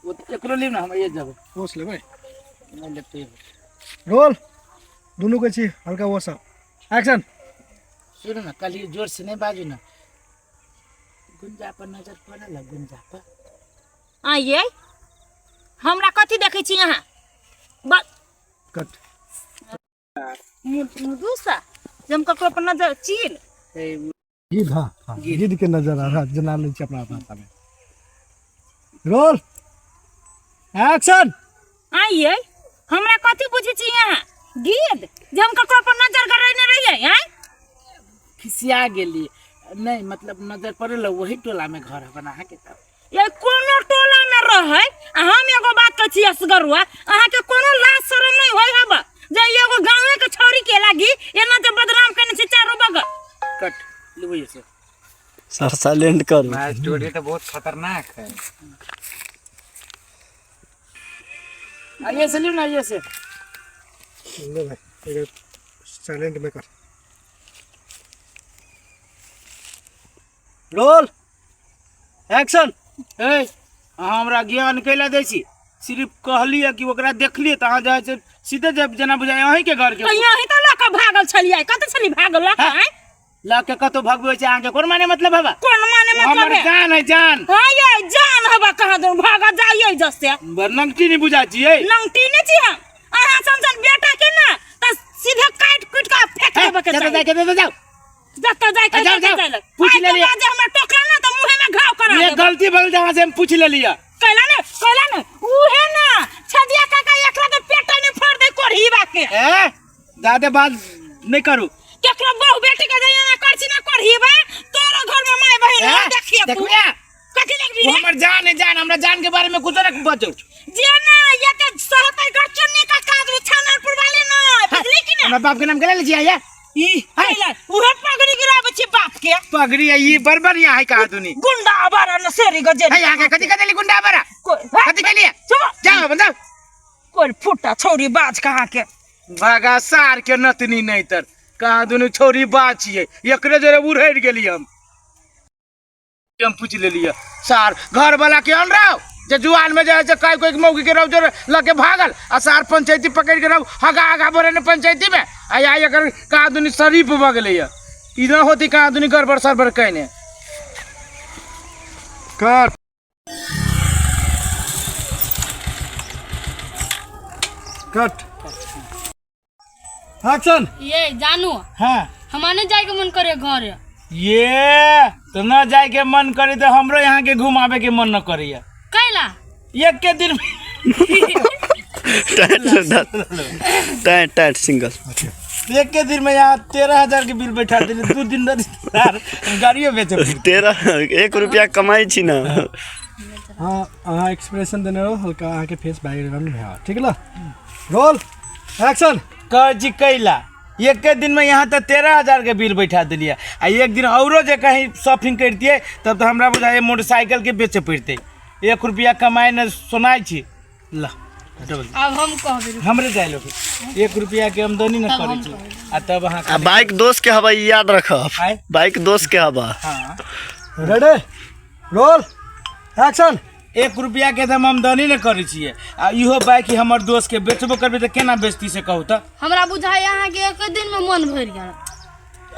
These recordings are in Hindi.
वो एकरो लीव ना हम ये जब पोस ले भाई मैं लेते हैं। रोल दोनों के छी हल्का वो सब एक्शन सुनो ना कल ये जोर से नहीं बाजू ना गुंजा पर नजर पड़ल गुंजा पर आइए हमरा कथी देखै छी यहाँ बस कट दूसरा जम ककरो पर नजर चील गिद्ध हाँ गिद्ध के नजर आ रहा जना ले छी अपना भाषा में रोल एक्शन आइए हमरा कथी पूछे छी यहाँ गिद्ध जम ककरो पर नजर करने रहिए हैं खिसिया गेली नहीं मतलब नजर पड़ल वही टोला में घर बना है के तब ये कोनो टोला में रहै हम एगो बात कहै छी असगरुआ अहाँ के कोनो लाज शरम नहीं होय हबा जे एगो गांवे के छोरी के लागी एना ते बदनाम करने से चारों बगल कट लेबो ये से सर साइलेंट करो भाई स्टोरी तो बहुत खतरनाक है। आइए से लियो ना ये से ले भाई एक साइलेंट में कर रोल एक्शन ए हमरा ज्ञान कैला दै छी सिर्फ कहलिए कि ओकरा देखलिए त अहाँ जाय से सीधे जब जना बुझाय अहीं के घर के यहीं तो लक भागल छलिए कत छली भागल लक हैं ला के कतो भगबै छै अहाँ के कोन माने मतलब हबा कोन माने मतलब हमर है जान है जान हां ये जान हबा कहां दो भागा जाइए जसे बरनंगटी नहीं बुझा छिए लंगटी ने छी हम अहाँ समझन बेटा के ना त सीधे काट कुट का फेंक देबे के चलो जाके दे जाओ जत जाय के जाओ, पूछ ले लिया। आज हमरा टोकरा ना त मुंह में घाव करा ये गलती भल जहां से हम पूछ ले लिया कैला ने उहे ना छदिया काका एकरा के पेट ने फोड़ दे कोढ़ीबा के ए दादे बात नहीं करू केकरो बहु बेटी के जइया ना करछि ना कोढ़ीबा तोरा घर में माय बहिन ना देखिए देखिए कथि लगबी वो हमर जान है जान हमरा जान के बारे में कुछ ना बचो जे ना ये के सहतै गचनी का काज छानरपुर वाले ना बुझली कि ना हमरा बाप के नाम के ले लिया या ई कैला उहे पगड़ी गिराबे छी बाप के पगड़ी है ये बरबर यहाँ है कहा तूनी गुंडा आबारा न सेरी गजे है यहाँ के कथि कथि गुंडा बरा कथि के लिए जाओ बंदा कोई फुटा छोरी बाज कहां के भागा सार के नतनी नहीं तर कहा दुनु छोरी बाचिए एकरे जरे उड़ेर गेली हम पूछ ले लिया सार घर वाला के अन रहो जे जुआन में जे कोई कोई मौगी के रहो जो लगे भागल आ सार पंचायती पकड़ के रहो हगा हगा बोरे ने पंचायती में आया एकर कहा दुनु शरीफ भ गेलै इधर होती कहा दुनु गड़बड़ सरबर कहने कर कट एक्शन ये जानू हाँ हमारे जाए के मन करे घर ये तो न जाए के मन करे तो हमरो यहाँ के घुमावे के मन न करे कैला एक के दिन टाइट सिंगल एक के दिन में यहाँ 13,000 के बिल बैठा दिले 2 दिन गाड़ियों बेचे 1 रुपया कमाई छी ना हाँ हाँ एक्सप्रेशन देने रहो हल्का आहाँ के फेस बैकग्राउंड में है ठीक है ना रोल एक्शन कह जी कैला एक के दिन में यहाँ तो 13,000 के बिल बैठा दिलिए आ एक दिन औरो जे कहीं शॉपिंग करतिए तब तो हमरा बुझाए मोटरसाइकिल के बेचे पड़ते 1 रुपया कमाए न सुनाई छी ला अब हम कहबे हमरे जाए लोग 1 रुपया के आमदनी न करे छी आ तब अहाँ बाइक दोस्त के हवा याद रखब आय? बाइक दोस्त के हवा हाँ रेडी रोल एक्शन 1 रुपया के हम आमदनी न करे छिए आ इहो बाइक हमर दोस्त के बेचबो करबे त केना बेचती से कहू त हमरा बुझाय यहाँ के एक दिन में मन भर गया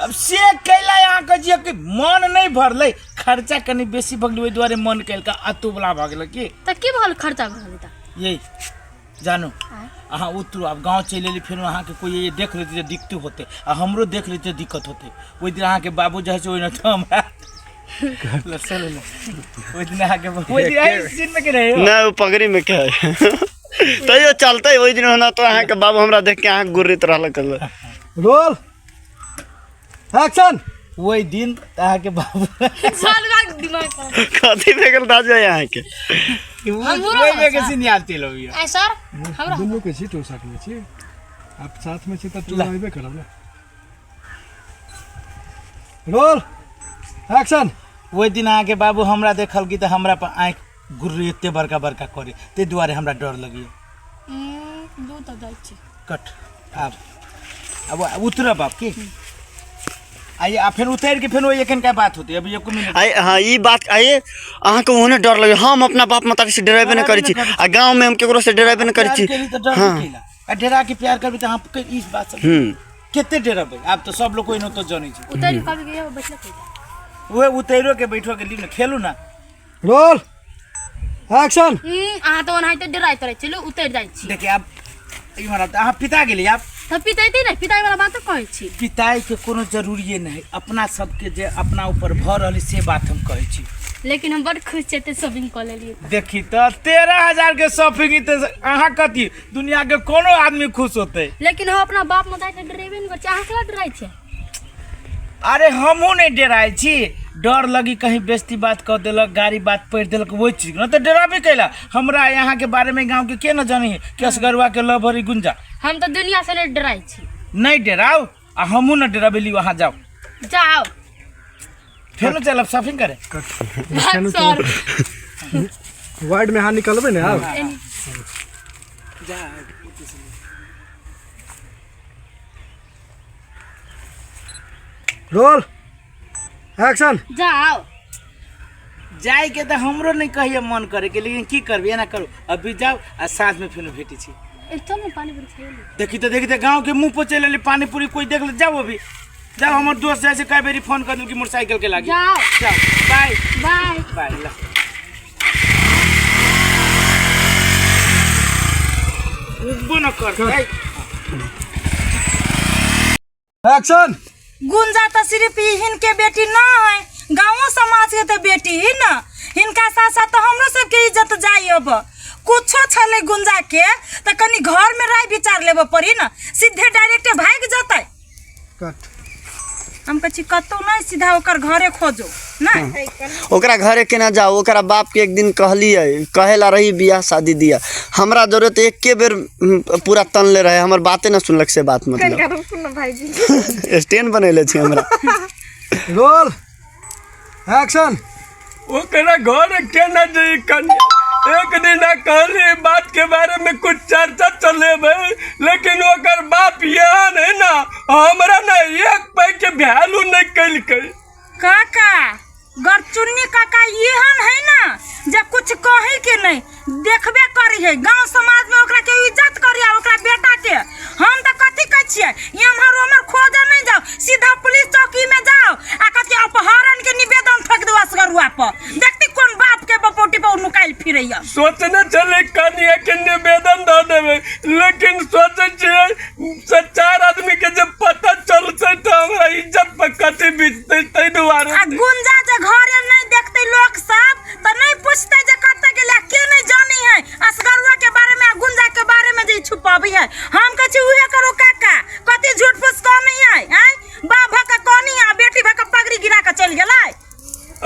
अब से कैला यहाँ के जे कि मन नहीं भरले खर्चा कनी बेसी भगली ओइ दुआरे मन कैल का अतु वाला भ गेल की त की भल खर्चा भल त यही जानो अहाँ उतरू अब गाँव चल एली फिर अहाँ के कोई ये देख लेते दिक्कत होते आ हमरो देख लेते दिक्कत होते ओइ दिन अहाँ के बाबू जे छै ओइ न त हमरा लसल ले ओइ दिन अहाँ के ओइ दिन आई सीन में के रहे हो ना वो पगड़ी में क्या है तैयो चलते ओइ दिन होना तो अहाँ के बाबू हमरा देख के अहाँ गुर्रित रहल कल रोल एक्शन ओइ दिन अहाँ के बाबू साल का दिमाग का कथी फेकल दा जाय अहाँ के ओइ में के सीन याद चलो ए सर हमरा दोनों के सीट हो सकले छी आप साथ में छी त तू आइबे करब ना रोल एक्शन ओइ दिन अहाँ के बाबू हमरा देखल की त हमरा पर आँख गुर्री एते बड़का बड़का करे ते दुआरे हमरा डर लगिए दू त जाय छी कट अब उतर बाप की आइए आ फिर उतर के फिर वो एकन का बात होती है अभी 1 मिनट आए हाँ ई बात आइए अहाँ के ओहने डर लगे हम अपना बाप माता से डराबे न करै छी आ गांव में हम केकरो से डराबे न करै छी तो डर केला आ डेरा के प्यार करबे तो हम इस बात सब केते डरबे आप तो सब लोग कोई न तो जानै छी उतर कभी गया बैठले कोई वो उतैरो के बैठो के ली न खेलू ना रोल एक्शन आ तो ओनाइ तो डराइत रहे चलो उतर जाइ छी देखिए आप इमरा अहाँ पिता गेली आप त पितैते नै पिताई वाला बात कहै छी पिताई के कोनो जरूरी नहीं अपना सबके जे अपना ऊपर भर रहली से बात हम कहै छी लेकिन हम बड़ खुश छे ते शॉपिंग कर लेलिए देखी तो 13,000 के शॉपिंग तो अहाँ कथी दुनिया के कोनो आदमी खुश होते लेकिन हम अपना बाप माता से डरेबे न कर छी अहाँ केला डराइ छै अरे हमहू नहीं डराई छी डर लगी कहीं बेइज्जती बात कर देलक गाड़ी बात पढ़ देलक वो चीज न तो डराबे कैला हमरा यहाँ के बारे में गांव के न जानी है कि असगरुआ के लभरी गुंजा हम तो दुनिया से नहीं डराइ छी नहीं डराओ आ हमहू न डराबेली वहाँ जाओ जाओ फिर न चलब शॉपिंग करे सर वार्ड में हाँ निकलबे ना आप रोल एक्शन जाओ जाए के तो हमरो नहीं कहिए मन करे के लेकिन की करबे एना करू अभी जाओ आ साथ में फिर भेटी छी चल ना पानी पूरी खाइए देखी तो गांव के मुंह पर चले ले पानी पूरी कोई देख ले जाओ अभी जाओ हमार दोस्त जैसे कई बेरी फोन कर दिल कि मोटरसाइकिल के लागी जाओ जाओ बाय बाय बाय ला उबो न कर भाई एक्शन गुंजा तो सिर्फ हिनके बेटी ना है गाँव समाज के तो बेटी ही ना हिनका साथ साथ तो हमरो सबके इज्जत जाई अब कुछो छले गुंजा के तो कनी घर में राय विचार लेबे पड़ी ना सीधे डायरेक्ट भाग जतै कट हम कछि कतो नहीं सीधा ओकर घरे खोजो ना ओकरा घरे केना जाओ ओकरा बाप के एक दिन कहलिए कहेला रही बियाह शादी दिया हमरा जरूरत एक के बेर पूरा तन ले रहे हमर बातें ना सुनलक से बात मतलब भाईजी स्टैंड बनेले छी हमरा रोल एक्शन ओकरा घर केना जाई कन्या एक दिन कहली बात के बारे में कुछ चर्चा चले लेकिन ओकर बाप यहाँ है ना हमरा ना एक पै के वैल्यू नहीं कैल काका गरचुन्नी काका एहन है ना जब कुछ कहे के नहीं देखबे करी है गांव समाज में ओकरा के इज्जत करिया ओकरा बेटा के हम तो कथी कह छिए एम्हर ओम्हर खोजे नहीं जाओ सीधा पुलिस चौकी में जाओ आ कथी अपहरण के निवेदन ठोक दो असगरुआ पर देखती कौन बाप के बपोटी पर नुकाइल फिरैया सोचने चले कन्या के निवेदन दे देवे लेकिन सोचे छे 4 आदमी के जब पता चलते तो हमरा इज्जत पर कथी बीतते तै दुआरे आ गुंजा जे घरे नहीं देखते लोग सब तो नहीं पूछते जे कत्ते गेला के नहीं जानी है असगरुआ के बारे में गुंजा के बारे में जे छुपाबी है हम कछि उहे करो काका कथी झूठ फूस को नहीं है हैं बाप भका कोनी आ बेटी भका पगड़ी गिरा के चल गेलै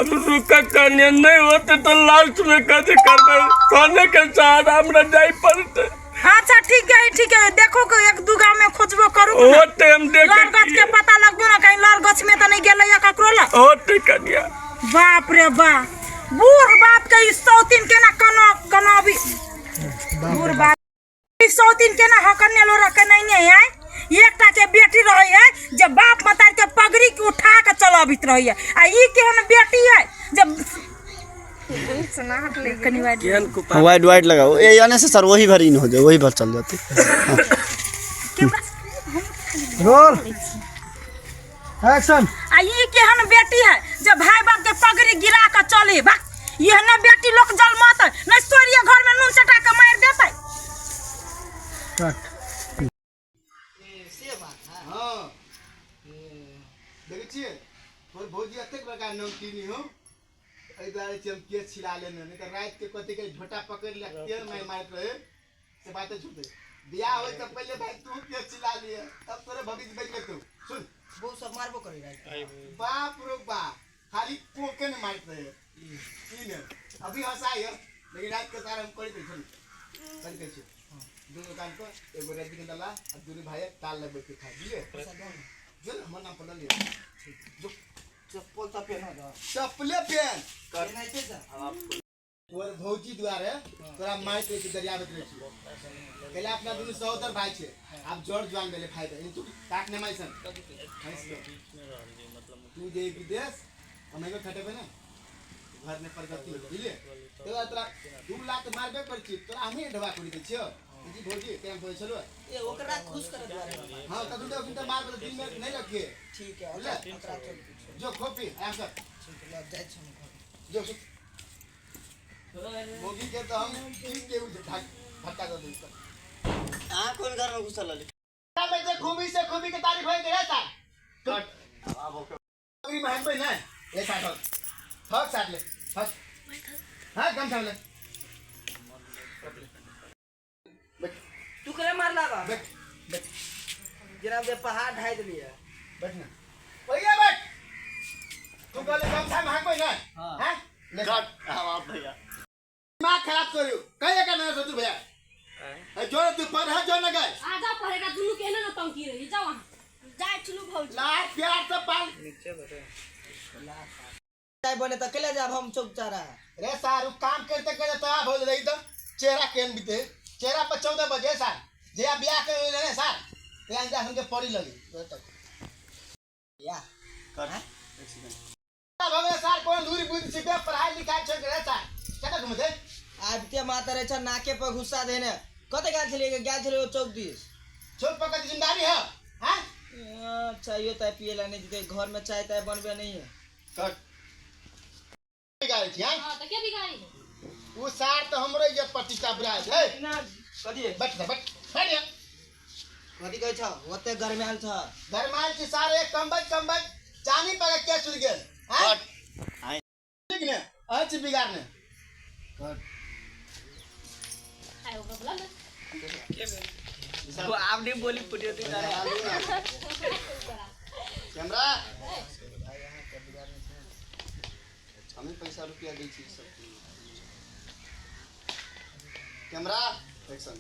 अब रुका कन्या नहीं होते तो लास्ट में कथी करबे सोने के साथ हमरा जाई पड़ते अच्छा ठीक है देखो को एक दू गांव में खोजबो करू ओ टाइम देख लड़गछ के पता लगबो ना कहीं लड़गछ में तो नहीं गेलै या ककरो ला ओ कन्या बाप रे बाप बूढ़ बाप के ई सौतीन के ना कनो अभी बूढ़ बाप ई सौतीन के ना हकने लो रख नहीं है एकटा के बेटी रही है जब बाप मतार के पगड़ी के उठा के चलाबित रही है आ ई केहन बेटी है जब वाइट वाइट लगाओ ये आने से सर वही भर इन हो जाए वही भर चल जाते रोल एक्शन आ ई केहन बेटी है जब भाई बाप के पगड़ी गिरा के चले बा ये न बेटी लोग जलमत न सोरिया घर में नून सटा के मार देतै कट देखै छियै तोर भौजी एतेक बड़का नौकीनी हो एहि दुआरे चल के छिला लेने नहीं तो रात के कथी के झोटा पकड़ ले तेल में मारत रहे से बातें छूटे बियाह होय तो पहले भाई तू के छिला लिए तब तोरे भविष्य बन के तू सुन वो सब मारबो करे रात बाप रे बाप खाली पोके ने मारत रहे ई ने अभी हंसाई है लेकिन रात के तार हम कर दे चल कर के छी दोनों कान को एगो रेडी के डाला और दूरी भाई ताल लग के खा दिए जो हमर नाम पड़ल जो चप्पल तो पहन दो चप्पले पहन कर नहीं थे सर और भौजी द्वारे तोरा मार के दरिया में रहे छी पहले अपना दुनु सहोदर भाई छे आप जोड़ जवान भेले भाई तू काट ने माइसन तू जे विदेश हम एगो खटे पे ना घर में प्रगति बुझलिए तो तोरा 2 लाख मारबे पर छी तोरा हमें ढवा करी दे छियो जी भौजी केम होय छलो ए ओकरा खुश करे द्वारे हां तब तो किंतु मार पर दिन में नहीं लगे ठीक है ले ओकरा जो खोपी आंसर जाय छ जो भौजी के तो हम ठीक के धक्का कर दे कौन घर में घुसल ले में जे खूबी से खूबी के तारीफ होय के रहता कट अब ओकरी महन पे ना ले साथ थक साथ ले थक हां कम साथ ले तू करे मार लागा बैठ बैठ जनाब दे पहाड़ ढाई दिया बैठ ना भैया बैठ तू कहले कम था महन पे ना हां ले कट आप भैया दिमाग खराब करियो कहे का ना सोचू भैया जो तू पर है जो ना गए आजा पड़ेगा दुनू के ना टंकी रही जाओ वहां जाए चलू भौजी लाख प्यार से पाल जाय बने त केले जाब हम चौक चारा रे सारू काम करते करते तो आप हो रही तो चेहरा केन बीते चेहरा पर 14 बजे सार जे ब्याह कर ले सार ते अंजा हमके पड़ी लगी या कट अब हमें सार कोन दूरी बुद्धि सीधे पढ़ाई लिखाई छोड़ रे सार केना घुमते आज के माता रे छ नाके पर गुस्सा देने कते गाल छले चौक दिस छोट पकड़ जिम्मेदारी है हैं चाहिए तय पिएला नहीं जीते घर में चाय तय बनबे नहीं है कट बिगाड़ी थी हैं हां त के बिगाड़ी है वो सार तो हमरो इज्जत प्रतिष्ठा बुरा है ना कदी बैठ बैठ बैठ कदी कहै छ ओते गरमाल छ धर्माल की सारे कंबज चानी पर के चुर गेल हैं कट ठीक ने आज बिगाड़ने कट आयो बोला ना वो आपने बोली पुटियो ती कैमरा हमें पैसा रुपया दै छी सब कैमरा एक्शन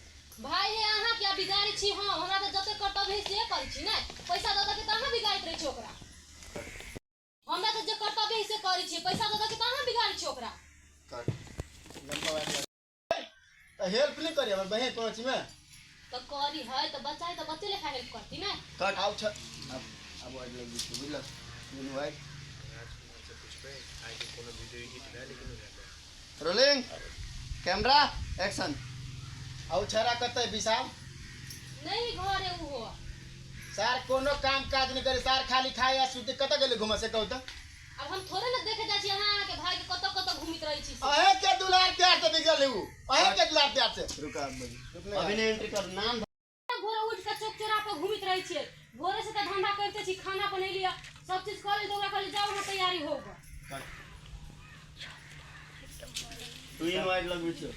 भाई हे अहाँ क्या बिगाड़ी छी हम हमरा त जते कर्तव्य है से करै छी नै पैसा ददा के त अहाँ बिगाड़ित रहै छी ओकरा हमरा त जे कर्तव्य है से करै छी पैसा ददा के त अहाँ बिगाड़ी छी ओकरा कट लंबा बात तो हेल्प नहीं करी हमर बहन पहुंच में तो करी है तो बच्चा है तो बच्चे लेखा हेल्प करती ना कट आउ छ अब वाइड लग गई बुझल new wide rolling camera action आउ छरा करते विशाल नहीं घर है वो सार कोनो काम काज नहीं करे सार खाली खाए या सुते कत गेले घुम से कहू तो अब हम थोड़े ना देखे जा छी अहाँ के भाई के कत घूमित रही छी अहे के दुलार प्यार से बिगल हु अहे के दुलार प्यार से रुका अभी ने एंट्री कर नाम भोरे उठ के चौक चौरा पे घूमित रही छी भोरे से त धंधा करते छी खाना बनै लिया सब चीज कर ले तो ओकरा खाली जाओ ना तैयारी होगा तू इन वाइड लग बिछो